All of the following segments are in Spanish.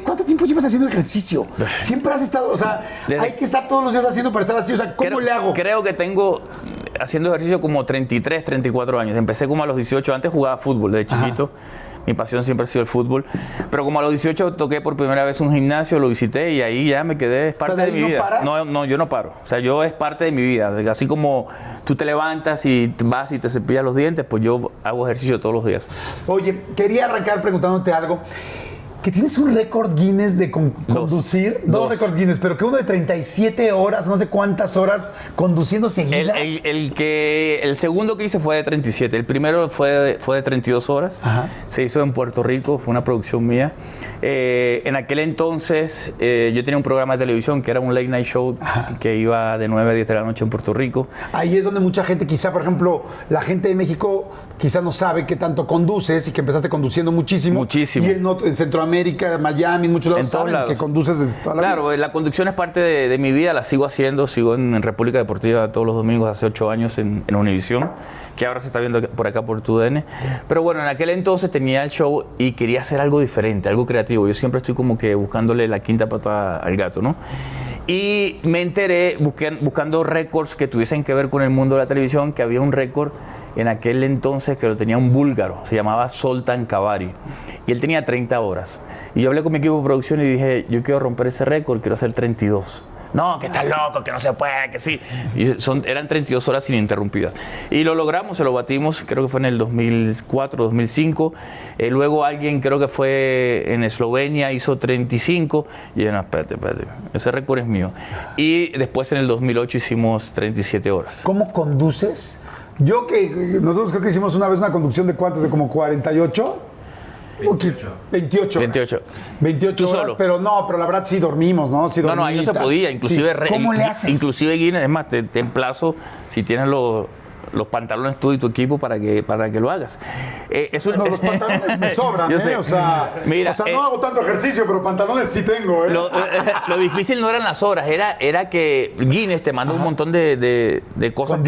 ¿Cuánto tiempo llevas haciendo ejercicio? Siempre has estado, o sea, hay que estar todos los días haciendo para estar así, o sea, ¿cómo le hago? Creo que tengo haciendo ejercicio como 33, 34 años. Empecé como a los 18, antes jugaba fútbol desde chiquito. Mi pasión siempre ha sido el fútbol. Pero como a los 18 toqué por primera vez un gimnasio, lo visité y ahí ya me quedé, es parte de mi vida. ¿Paras? No, yo no paro. O sea, yo es parte de mi vida. Así como tú te levantas y vas y te cepillas los dientes, pues yo hago ejercicio todos los días. Oye, quería arrancar preguntándote algo. Que tienes un récord Guinness de conducir, dos récord Guinness, pero que uno de 37 horas, no sé cuántas horas conduciendo seguidas. El segundo que hice fue de 37, el primero fue de 32 horas. Ajá. Se hizo en Puerto Rico, fue una producción mía. En aquel entonces yo tenía un programa de televisión que era un late night show. Ajá. Que iba de 9 a 10 de la noche en Puerto Rico. Ahí es donde mucha gente, quizá, por ejemplo, la gente de México quizá no sabe qué tanto conduces y que empezaste conduciendo muchísimo. Muchísimo. Y en Centroamérica, Miami, en muchos lados saben que conduces desde toda la vida. Claro, la conducción es parte de mi vida, la sigo haciendo, sigo en República Deportiva todos los domingos, hace 8 años en Univisión, que ahora se está viendo por acá por TUDN. Pero bueno, en aquel entonces tenía el show y quería hacer algo diferente, algo creativo. Yo siempre estoy como que buscándole la quinta pata al gato, ¿no? Y me enteré, buscando récords que tuviesen que ver con el mundo de la televisión, que había un récord en aquel entonces que lo tenía un búlgaro, se llamaba Zoltan Kavari, y él tenía 30 horas. Y yo hablé con mi equipo de producción y dije, yo quiero romper ese récord, quiero hacer 32. No, que estás loco, que no se puede, que sí. Y eran 32 horas ininterrumpidas. Y lo logramos, se lo batimos, creo que fue en el 2004, 2005. Luego alguien, creo que fue en Eslovenia, hizo 35. Y yo, no, espérate, ese récord es mío. Y después en el 2008 hicimos 37 horas. ¿Cómo conduces? Nosotros creo que hicimos una vez una conducción de ¿cuántos? ¿De como 48? 28 horas, solo. Pero la verdad sí dormimos, ¿no? Sí No, ahí no se podía, inclusive... Sí. ¿Cómo le haces? Inclusive, Guinness, es más, te emplazo, si tienes los pantalones tú y tu equipo para que lo hagas. Los pantalones me sobran, yo sé. O sea, no hago tanto ejercicio, pero pantalones sí tengo, Lo difícil no eran las horas, era que Guinness te manda un montón de cosas.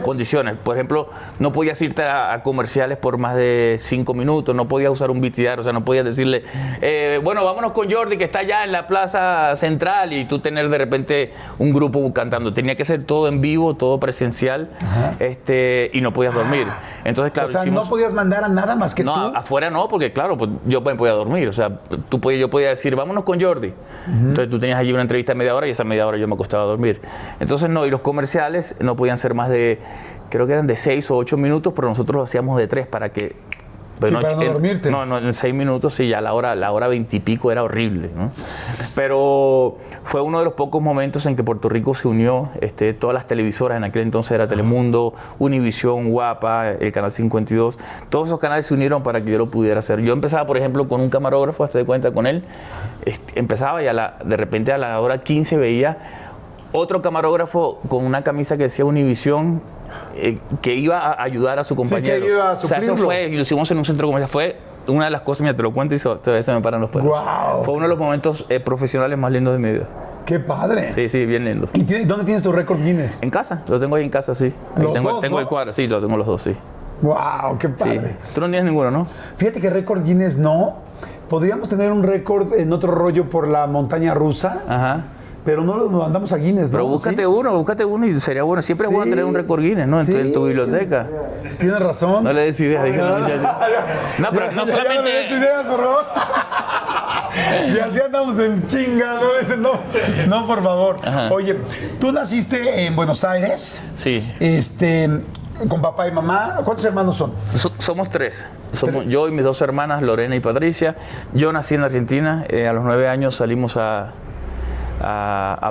Condiciones. Por ejemplo, no podías irte a comerciales por más de 5 minutos, no podías usar un VTR, o sea, no podías decirle, bueno, vámonos con Jordi, que está allá en la plaza central, y tú tener de repente un grupo cantando. Tenía que ser todo en vivo, todo presencial. Ajá. Y no podías dormir. Entonces, claro, o sea, no podías mandar a nada más que tú. No, afuera no, porque claro, pues yo me podía dormir. O sea, yo podía decir, vámonos con Jordi. Entonces tú tenías allí una entrevista de media hora y esa media hora yo me acostaba a dormir. Entonces no, y los comerciales no podían ser más de, creo que eran de 6 o 8 minutos, pero nosotros lo hacíamos de 3 para que... Pero para no dormirte. No, en 6 minutos sí, ya la hora 20 y pico era horrible, ¿no? Pero fue uno de los pocos momentos en que Puerto Rico se unió, todas las televisoras, en aquel entonces era Telemundo, Univisión, Guapa, el Canal 52, todos esos canales se unieron para que yo lo pudiera hacer. Yo empezaba, por ejemplo, con un camarógrafo, hazte de cuenta con él, empezaba y de repente a la hora 15 veía otro camarógrafo con una camisa que decía Univisión, que iba a ayudar a su compañero. Sí, que iba a suplirlo. O sea, eso fue, y lo hicimos en un centro comercial, fue una de las cosas, mira, te lo cuento y todavía se me paran los pelos. Wow. Fue uno de los momentos profesionales más lindos de mi vida. ¡Qué padre! Sí, bien lindo. ¿Y dónde tienes tu récord Guinness? En casa, lo tengo ahí en casa, sí. Tengo el cuadro, sí, lo tengo los dos, sí. ¡Wow! ¡Qué padre! Sí. Tú no tienes ninguno, ¿no? Fíjate que récord Guinness no. Podríamos tener un récord en otro rollo por la montaña rusa. Ajá. Pero no lo mandamos a Guinness, ¿no? Pero búscate uno y sería bueno. Siempre es bueno tener un récord Guinness, ¿no? En tu biblioteca. Tienes razón. No le des ideas. No, pero no solamente... Ya no le des ideas, por favor. Si así andamos en chinga, no, por favor. Ajá. Oye, tú naciste en Buenos Aires. Sí. Con papá y mamá. ¿Cuántos hermanos son? Somos 3. Somos yo y mis 2 hermanas, Lorena y Patricia. Yo nací en Argentina. A los 9 años salimos a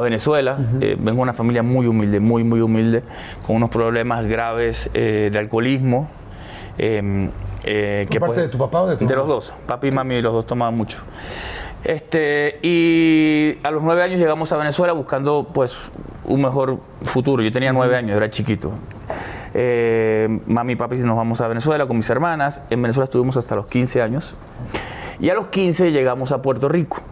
Venezuela. Vengo de una familia muy humilde, muy humilde, con unos problemas graves de alcoholismo. ¿Por parte de tu papá o de tu mamá? De los dos, papi y mami, los dos tomaban mucho. Y a los 9 años llegamos a Venezuela buscando pues un mejor futuro. Yo tenía 9 años, era chiquito. Mami y papi nos vamos a Venezuela con mis hermanas. En Venezuela estuvimos hasta los 15 años. Y a los 15 llegamos a Puerto Rico.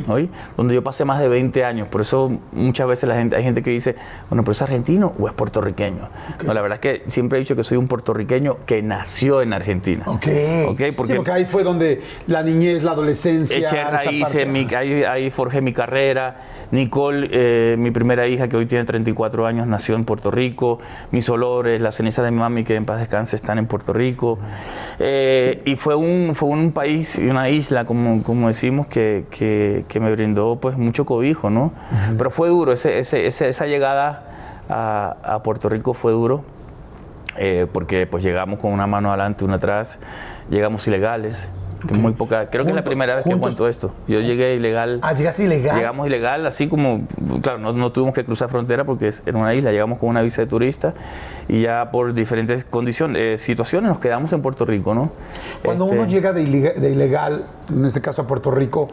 ¿oí? Donde yo pasé más de 20 años. Por eso muchas veces hay gente que dice, bueno, ¿pero es argentino o es puertorriqueño? No, la verdad es que siempre he dicho que soy un puertorriqueño que nació en Argentina. Porque ahí fue donde la niñez, la adolescencia... Eché raíces, ahí forjé mi carrera. Nicole, mi primera hija, que hoy tiene 34 años, nació en Puerto Rico. Mis olores, las cenizas de mi mami, que en paz descanse, están en Puerto Rico. Y fue un país y una isla, como decimos, que me brindó pues mucho cobijo, ¿no? Pero fue duro, esa llegada a Puerto Rico fue duro, porque pues llegamos con una mano adelante, una atrás, llegamos ilegales. Muy poca, creo que es la primera vez que cuento esto. Yo llegué ilegal. ¿Llegaste ilegal? Llegamos ilegal, así como, claro, no tuvimos que cruzar frontera porque era una isla, llegamos con una visa de turista y ya por diferentes situaciones nos quedamos en Puerto Rico, ¿no? Cuando uno llega de ilegal, en este caso a Puerto Rico,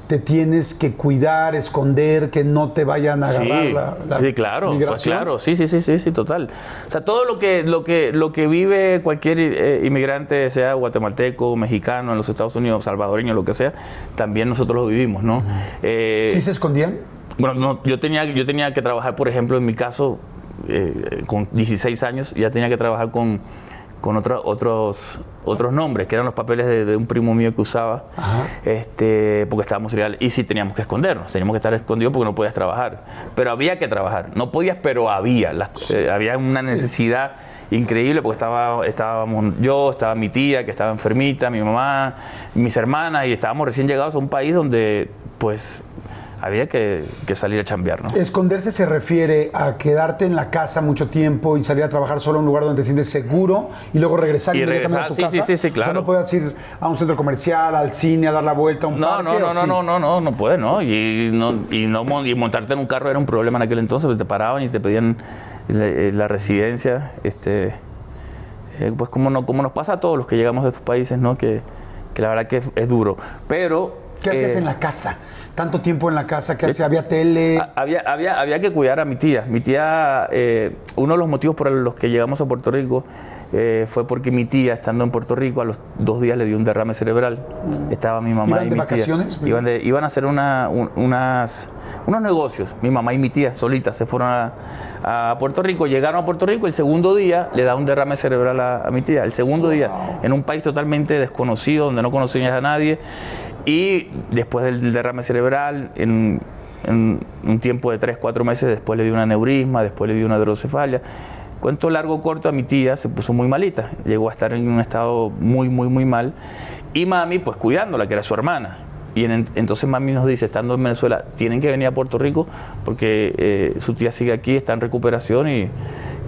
te tienes que cuidar, esconder, que no te vayan a agarrar la sí, claro, migración. Pues claro, sí, total. O sea, todo lo que vive cualquier inmigrante, sea guatemalteco, mexicano, en los Estados Unidos, salvadoreño, lo que sea, también nosotros lo vivimos, ¿no? ¿Sí se escondían? Bueno, no, yo tenía que trabajar, por ejemplo, en mi caso, con 16 años, ya tenía que trabajar con otros nombres, que eran los papeles de un primo mío que usaba, porque estábamos ilegales. Y sí teníamos que escondernos, teníamos que estar escondidos porque no podías trabajar. Pero había que trabajar, no podías, pero había. Había una necesidad increíble porque estábamos yo, estaba mi tía que estaba enfermita, mi mamá, mis hermanas, y estábamos recién llegados a un país donde, pues, había que salir a chambear, ¿no? Esconderse se refiere a quedarte en la casa mucho tiempo y salir a trabajar solo a un lugar donde te sientes seguro y luego regresar inmediatamente a tu casa. Sí, claro. O sea, no puedes ir a un centro comercial, al cine, a dar la vuelta a un parque. No puedes, ¿no? Y montarte en un carro era un problema en aquel entonces, porque te paraban y te pedían la residencia, pues como nos pasa a todos los que llegamos de estos países, ¿no? Que la verdad que es duro. Pero ¿qué hacías en la casa? Tanto tiempo en la casa, ¿qué hacías? ¿Había tele? Había que cuidar a mi tía. Mi tía, uno de los motivos por los que llegamos a Puerto Rico fue porque mi tía, estando en Puerto Rico, a los 2 días le dio un derrame cerebral. Estaba mi mamá y mi vacaciones? Tía. Iban a hacer unos negocios. Mi mamá y mi tía solitas se fueron a Puerto Rico. Llegaron a Puerto Rico, el segundo día le da un derrame cerebral a mi tía. El segundo día, en un país totalmente desconocido, donde no conocías a nadie. Y después del derrame cerebral, en un tiempo de 3-4 meses, después le dio un aneurisma, después le dio una hidrocefalia. Cuento largo corto, a mi tía se puso muy malita, llegó a estar en un estado muy mal, y mami pues cuidándola, que era su hermana. Y entonces mami nos dice, estando en Venezuela, tienen que venir a Puerto Rico porque su tía sigue aquí, está en recuperación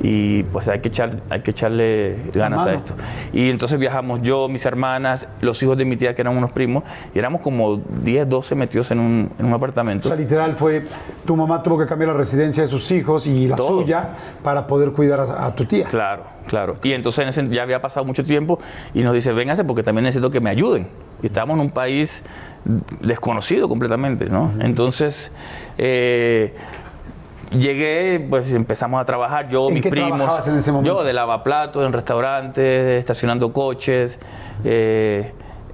y pues hay que echarle ganas a esto. Y entonces viajamos yo, mis hermanas, los hijos de mi tía que eran unos primos, y éramos como 10, 12 metidos en un apartamento. O sea, literal fue, tu mamá tuvo que cambiar la residencia de sus hijos y la suya para poder cuidar a tu tía. Claro. Y entonces ya había pasado mucho tiempo y nos dice, vénganse porque también necesito que me ayuden. Y estábamos en un país desconocido completamente, ¿no? Entonces, llegué, pues empezamos a trabajar, yo, mis primos. ¿En qué trabajabas en ese momento? Yo de lavaplatos, en restaurantes, estacionando coches.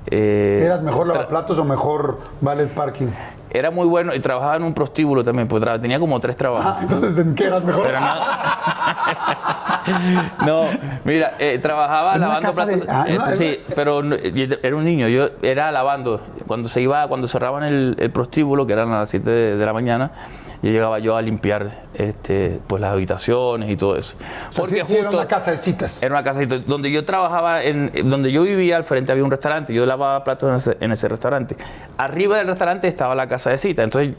¿Eras mejor lavaplatos o mejor valet parking? Era muy bueno y trabajaba en un prostíbulo también, pues tenía como 3 trabajos. Entonces, ¿en qué eras mejor? Pero no, mira, trabajaba lavando platos. Sí, pero era un niño, yo era lavando. Cuando cerraban el prostíbulo, que eran a las 7 de la mañana, llegaba yo a limpiar pues las habitaciones y todo eso. Porque justo era una casa de citas. Era una casa de citas. Donde yo trabajaba, donde yo vivía, al frente había un restaurante. Yo lavaba platos en ese restaurante. Arriba del restaurante estaba la casa de citas. Entonces,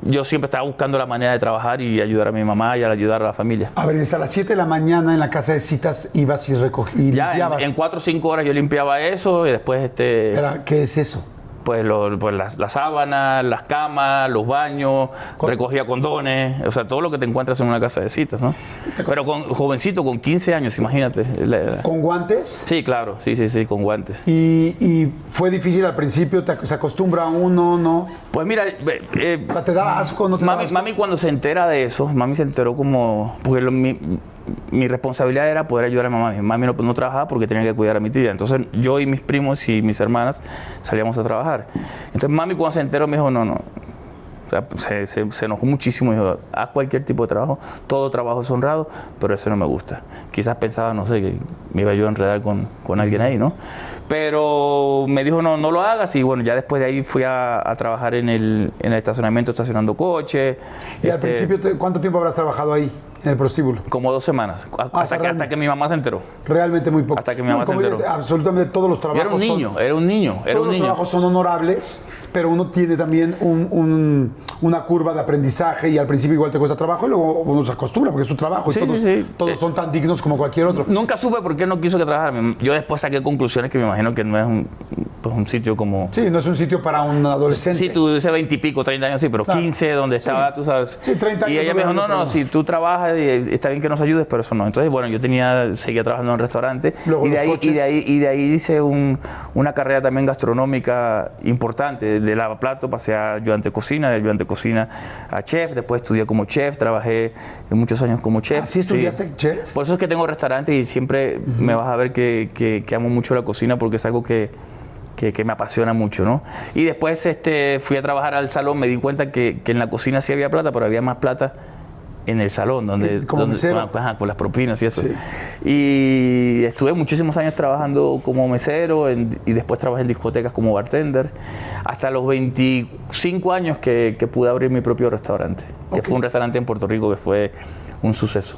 yo siempre estaba buscando la manera de trabajar y ayudar a mi mamá y ayudar a la familia. A ver, desde a las 7 de la mañana en la casa de citas ibas y recogías. Ya, en 4 o 5 horas yo limpiaba eso y después ¿Qué es eso? Pues las sábanas, las camas, los baños, recogía condones, o sea, todo lo que te encuentras en una casa de citas, ¿no? Pero jovencito, con 15 años, imagínate. ¿Con guantes? Sí, claro, sí, con guantes. ¿Y ¿Fue difícil al principio? ¿Se acostumbra uno, no? Pues mira, ¿Te da asco, no te da asco? mami cuando se entera de eso, mami se enteró como... Porque mi responsabilidad era poder ayudar a mamá. Mami no trabajaba porque tenía que cuidar a mi tía. Entonces yo y mis primos y mis hermanas salíamos a trabajar. Entonces mami cuando se enteró me dijo, no. O sea, se enojó muchísimo y dijo, haz cualquier tipo de trabajo, todo trabajo es honrado, pero ese no me gusta. Quizás pensaba, no sé, que me iba yo a enredar con alguien ahí, ¿no? Pero me dijo, no lo hagas, y bueno, ya después de ahí fui a trabajar en el estacionamiento, estacionando coches. ¿Y al principio cuánto tiempo habrás trabajado ahí, en el prostíbulo? Como 2 semanas, hasta que mi mamá se enteró. Realmente muy poco. Hasta que mi mamá se enteró. Absolutamente todos los trabajos era un niño. Todos los trabajos son honorables, pero uno tiene también una curva de aprendizaje y al principio igual te cuesta trabajo y luego uno se acostumbra porque es su trabajo y todos son tan dignos como cualquier otro. Nunca supe por qué no quiso que trabajara. Yo después saqué conclusiones que me imagino que no es un sitio como... Sí, no es un sitio para un adolescente. Sí, tú dices 20 y pico, 30 años, sí, pero claro. 15, donde estaba, tú sabes. Sí, 30 años. Y ella me dijo, no, si tú trabajas, está bien que nos ayudes, pero eso no. Entonces, bueno, yo seguía trabajando en un restaurante. Luego y de ahí hice una carrera también gastronómica importante. De lavaplato pasé a ayudante de cocina, de ayudante de cocina a chef, después estudié como chef, trabajé muchos años como chef. ¿Sí estudiaste chef? Por eso es que tengo restaurante y siempre me vas a ver que amo mucho la cocina porque es algo que me apasiona mucho, ¿no? Y después fui a trabajar al salón, me di cuenta que en la cocina sí había plata, pero había más plata en el salón, con las propinas y eso. Sí. Y estuve muchísimos años trabajando como mesero y después trabajé en discotecas como bartender, hasta los 25 años que pude abrir mi propio restaurante, que fue un restaurante en Puerto Rico que fue un suceso.